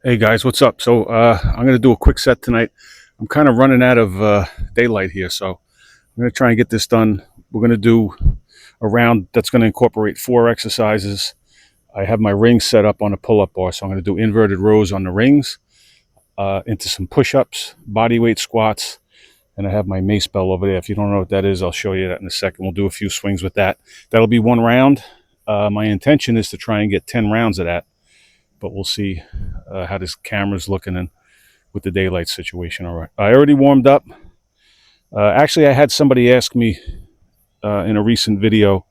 Hey guys, what's up? So I'm going to do a quick set tonight. I'm kind of running out of daylight here, so I'm going to try and get this done. We're going to do a round that's going to incorporate 4 exercises. I have my rings set up on a pull-up bar, so I'm going to do inverted rows on the rings, into some push-ups, bodyweight squats, and I have my Macebell over there. If you don't know what that is, I'll show you that in a second. We'll do a few swings with that. That'll be one round. My intention is to try and get 10 rounds of that, but we'll see how this camera's looking and with the daylight situation. All right, I already warmed up. Actually, I had somebody ask me in a recent video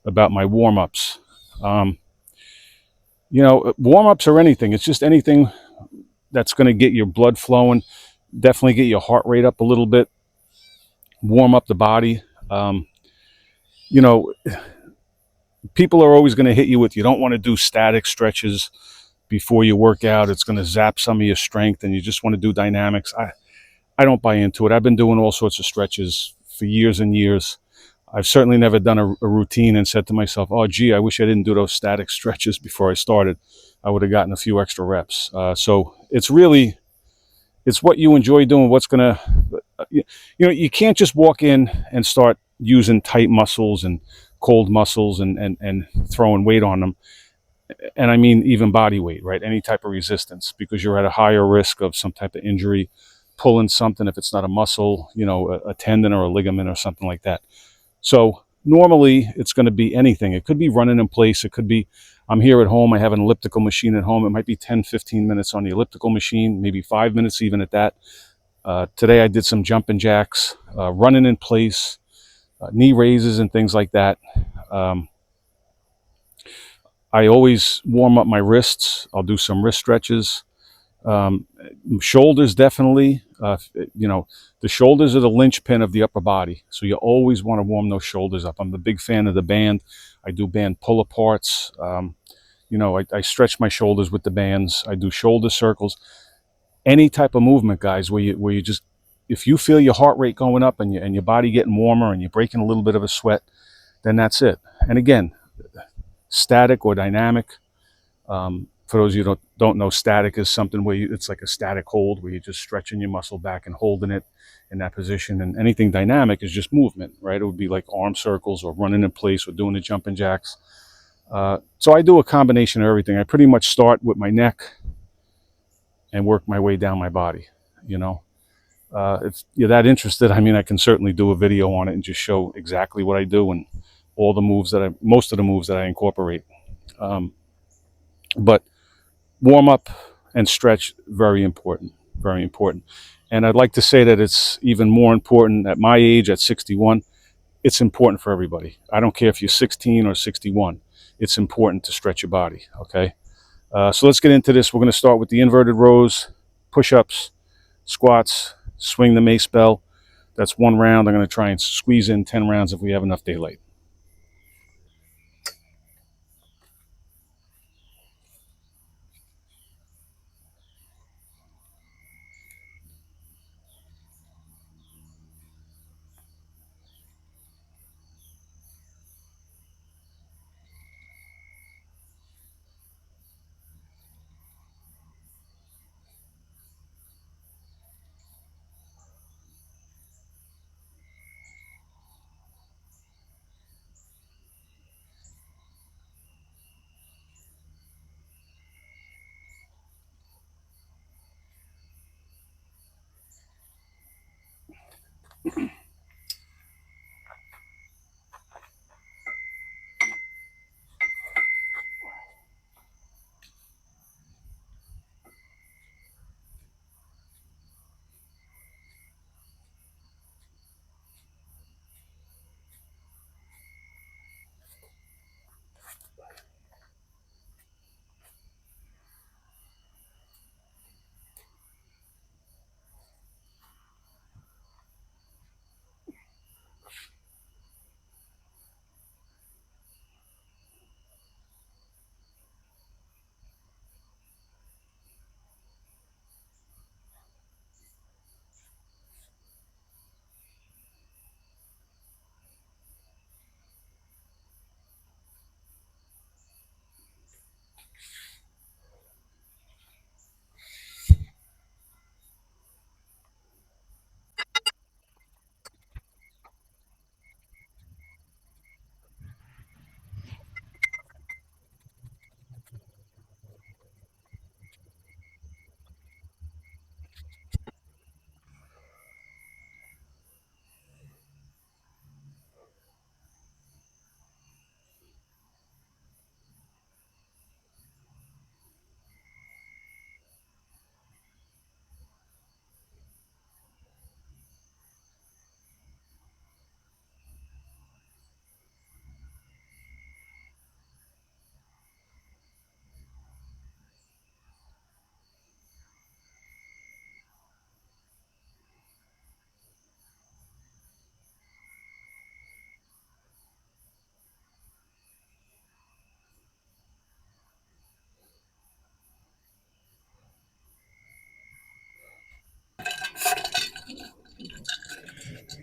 about my warm-ups. Um, warm-ups or anything. It's just anything that's going to get your blood flowing, definitely get your heart rate up a little bit, warm up the body. Um, you know, People are always going to hit you with, you don't want to do static stretches before you work out. It's going to zap some of your strength and you just want to do dynamics. I don't buy into it. I've been doing all sorts of stretches for years and years. I've certainly never done a routine and said to myself, oh, gee, I wish I didn't do those static stretches before I started. I would have gotten a few extra reps. So it's what you enjoy doing, what's going to, you can't just walk in and start using tight muscles and cold muscles and throwing weight on them. And I mean, even body weight, right? Any type of resistance, because you're at a higher risk of some type of injury, pulling something if it's not a muscle, a tendon or a ligament or something like that. So normally it's going to be anything. It could be running in place. It could be, I'm here at home. I have an elliptical machine at home. It might be 10, 15 minutes on the elliptical machine, maybe 5 minutes even at that. Today I did some jumping jacks, running in place, knee raises and things like that. I always warm up my wrists. I'll do some wrist stretches. Shoulders, definitely. The shoulders are the linchpin of the upper body. So you always want to warm those shoulders up. I'm a big fan of the band. I do band pull aparts. I stretch my shoulders with the bands. I do shoulder circles. Any type of movement, guys, where you just, if you feel your heart rate going up and your body getting warmer and you're breaking a little bit of a sweat, then that's it. And again, static or dynamic. For those of you who don't know, static is something where it's like a static hold, where you're just stretching your muscle back and holding it in that position. And anything dynamic is just movement, right? It would be like arm circles or running in place or doing the jumping jacks. So I do a combination of everything. I pretty much start with my neck and work my way down my body. If you're that interested, I mean, I can certainly do a video on it and just show exactly what I do and all the moves most of the moves that I incorporate. But warm up and stretch, very important, very important. And I'd like to say that it's even more important at my age, at 61. It's important for everybody. I don't care if you're 16 or 61. It's important to stretch your body, okay? So let's get into this. We're going to start with the inverted rows, push-ups, squats, swing the mace bell. That's one round. I'm going to try and squeeze in 10 rounds if we have enough daylight.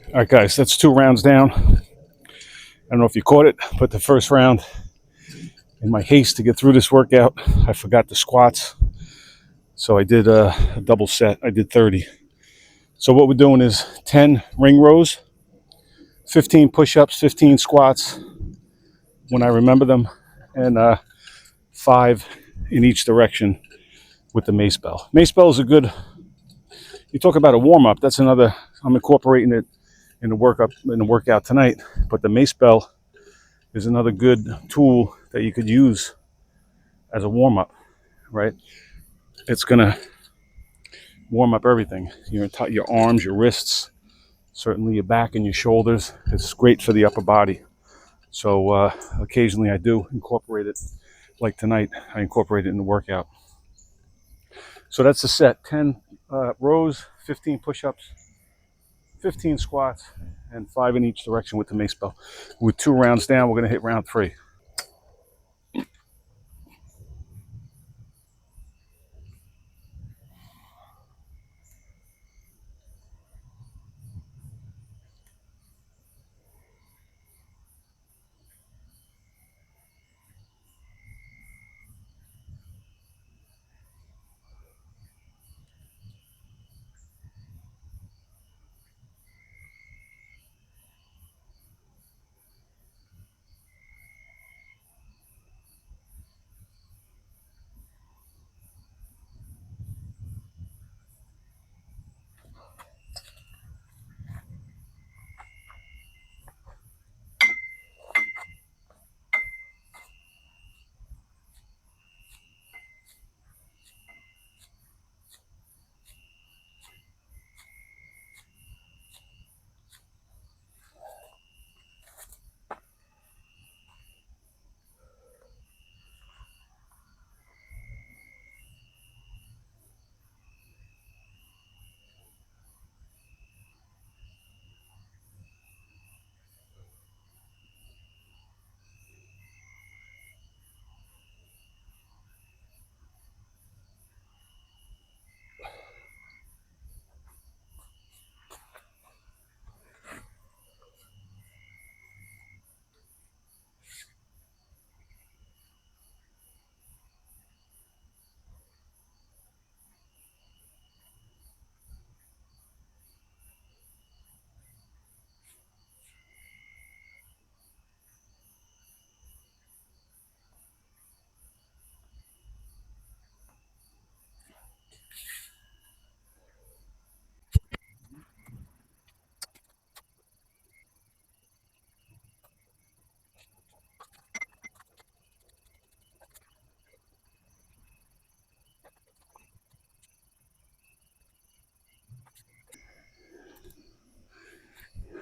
All right, guys, that's 2 rounds down. I don't know if you caught it, but the first round, in my haste to get through this workout, I forgot the squats. So I did a double set. I did 30. So what we're doing is 10 ring rows, 15 push-ups, 15 squats when I remember them, and 5 in each direction with the mace bell. Mace bell is a good, you talk about a warm-up, that's another, I'm incorporating it in the workout tonight, but the mace bell is another good tool that you could use as a warm-up, right? It's gonna warm up everything, your arms, your wrists, certainly your back and your shoulders. It's great for the upper body. So occasionally I do incorporate it, like tonight, I incorporate it in the workout. So that's the set, 10 rows, 15 push-ups, 15 squats, and 5 in each direction with the mace bell. With 2 rounds down, we're gonna hit round 3.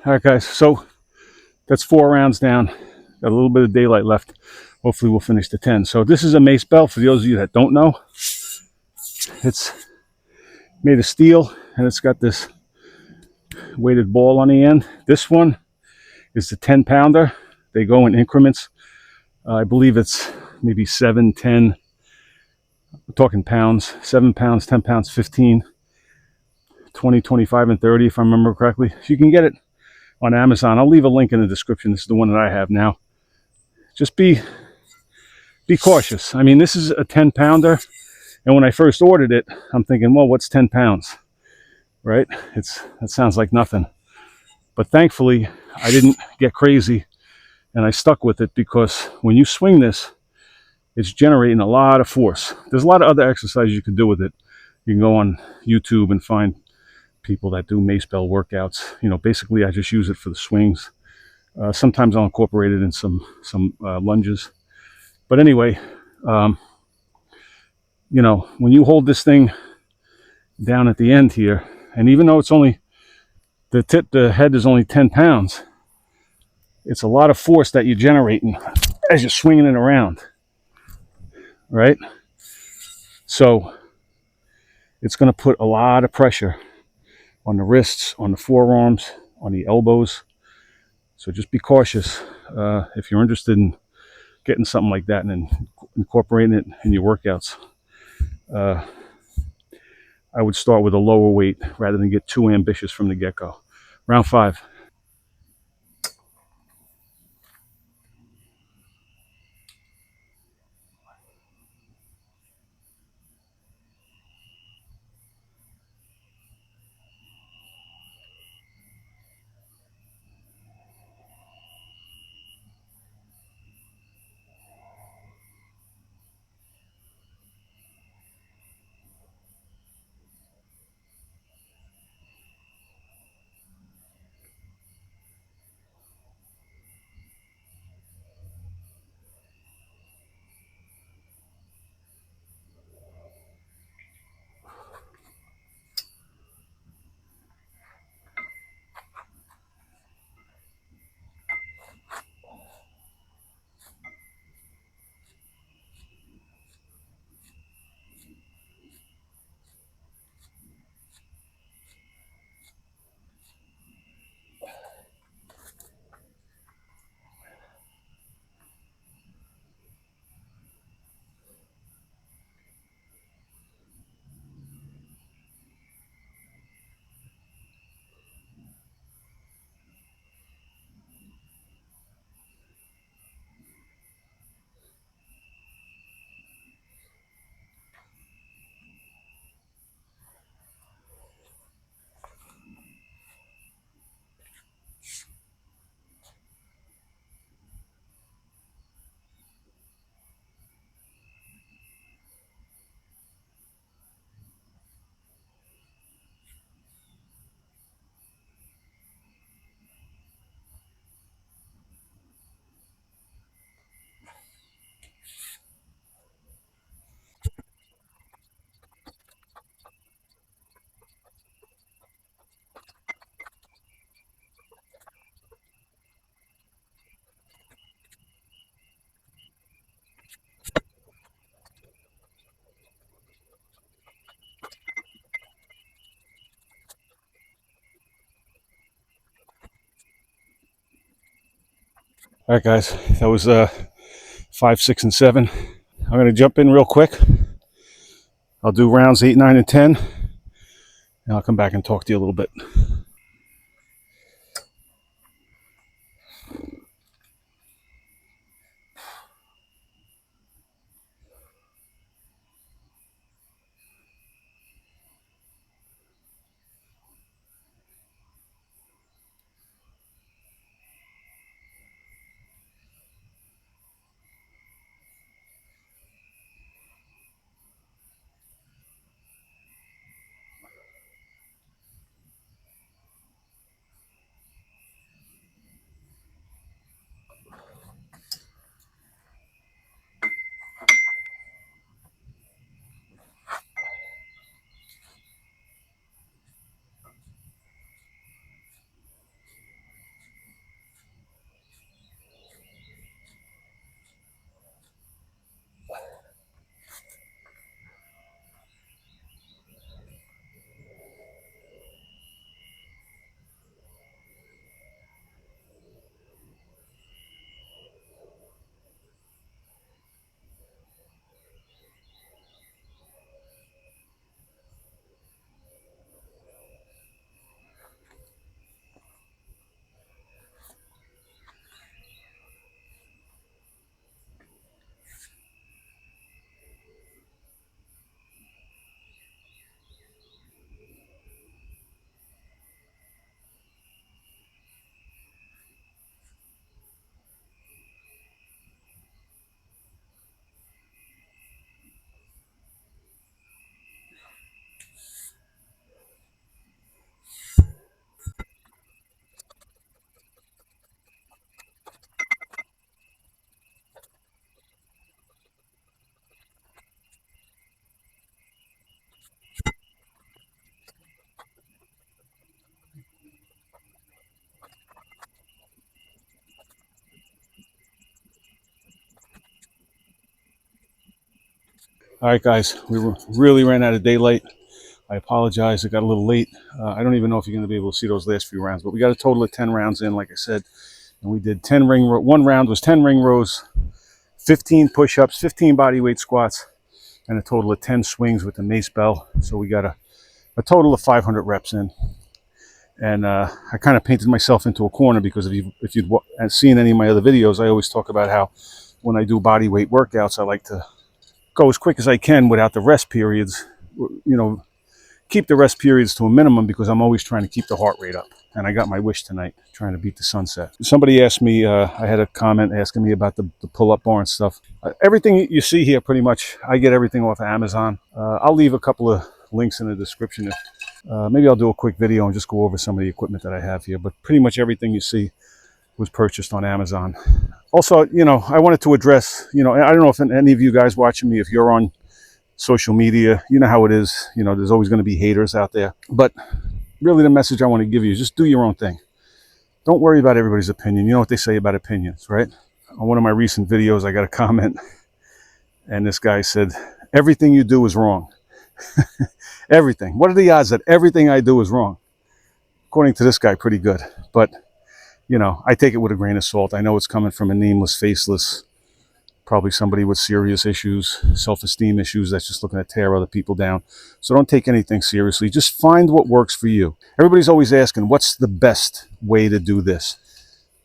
All right, guys, so that's 4 rounds down. Got a little bit of daylight left. Hopefully we'll finish the 10. So this is a mace bell. For those of you that don't know, it's made of steel and it's got this weighted ball on the end. This one is the 10 pounder. They go in increments. I believe it's maybe 7, 10, we're talking pounds, 7 pounds, 10 pounds, 15, 20, 25, and 30, if I remember correctly. So you can get it on Amazon. I'll leave a link in the description. This is the one that I have now. Just be cautious. I mean, this is a 10 pounder. And when I first ordered it, I'm thinking, well, what's 10 pounds? Right? That sounds like nothing. But thankfully, I didn't get crazy and I stuck with it, because when you swing this, it's generating a lot of force. There's a lot of other exercises you can do with it. You can go on YouTube and find people that do mace bell workouts. Basically I just use it for the swings. Sometimes I'll incorporate it in some lunges. But anyway, when you hold this thing down at the end here, and even though it's only the head is only 10 pounds, it's a lot of force that you're generating as you're swinging it around, right? So it's going to put a lot of pressure on the wrists, on the forearms, on the elbows. So just be cautious if you're interested in getting something like that and then incorporating it in your workouts. I would start with a lower weight rather than get too ambitious from the get-go. Round 5. All right, guys, that was 5, 6, and 7. I'm going to jump in real quick. I'll do rounds 8, 9, and 10, and I'll come back and talk to you a little bit. All right, guys, really ran out of daylight. I apologize. It got a little late. I don't even know if you're going to be able to see those last few rounds, but we got a total of 10 rounds in, like I said, and we did 10 ring rows. One round was 10 ring rows, 15 push-ups, 15 bodyweight squats, and a total of 10 swings with the Macebell. So we got a total of 500 reps in. And I kind of painted myself into a corner because if you'd seen any of my other videos, I always talk about how when I do body weight workouts, I like to go as quick as I can without the rest periods. You know, keep the rest periods to a minimum because I'm always trying to keep the heart rate up. And I got my wish tonight, trying to beat the sunset. Somebody asked me, I had a comment asking me about the pull-up bar and stuff. Everything you see here, pretty much, I get everything off of Amazon. I'll leave a couple of links in the description. Maybe I'll do a quick video and just go over some of the equipment that I have here. But pretty much everything you see was purchased on Amazon. Also, you know, I wanted to address, you know, I don't know if any of you guys watching me, if you're on social media, you know how it is. You know, there's always going to be haters out there. But really the message I want to give you is just do your own thing. Don't worry about everybody's opinion. You know what they say about opinions, right? On one of my recent videos, I got a comment, and this guy said, everything you do is wrong. Everything. What are the odds that everything I do is wrong? According to this guy, pretty good. But, you know, I take it with a grain of salt. I know it's coming from a nameless, faceless, probably somebody with serious issues, self-esteem issues that's just looking to tear other people down. So don't take anything seriously. Just find what works for you. Everybody's always asking, what's the best way to do this?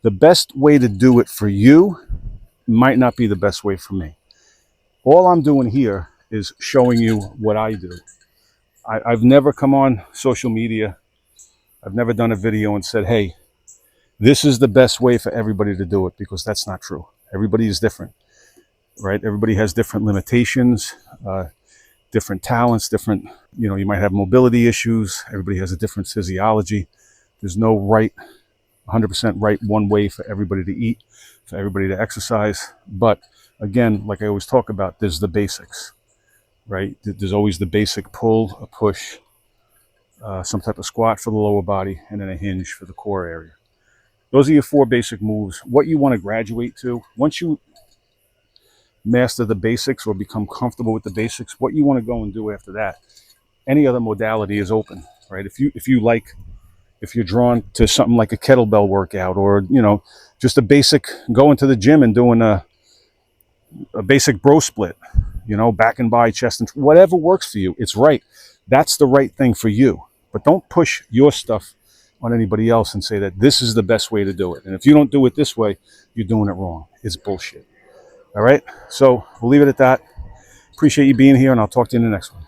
The best way to do it for you might not be the best way for me. All I'm doing here is showing you what I do. I've never come on social media. I've never done a video and said, hey, this is the best way for everybody to do it, because that's not true. Everybody is different, right? Everybody has different limitations, different talents, different, you know, you might have mobility issues. Everybody has a different physiology. There's no right, 100% right one way for everybody to eat, for everybody to exercise. But again, like I always talk about, there's the basics, right? There's always the basic pull, a push, some type of squat for the lower body, and then a hinge for the core area. Those are your 4 basic moves. What you want to graduate to, once you master the basics or become comfortable with the basics, what you want to go and do after that, any other modality is open, right? If you like If you're drawn to something like a kettlebell workout, or, you know, just a basic going to the gym and doing a basic bro split, you know, back and by, chest and whatever works for you, it's right. That's the right thing for you. But don't push your stuff on anybody else and say that this is the best way to do it. And if you don't do it this way, you're doing it wrong. It's bullshit. All right? So we'll leave it at that. Appreciate you being here, and I'll talk to you in the next one.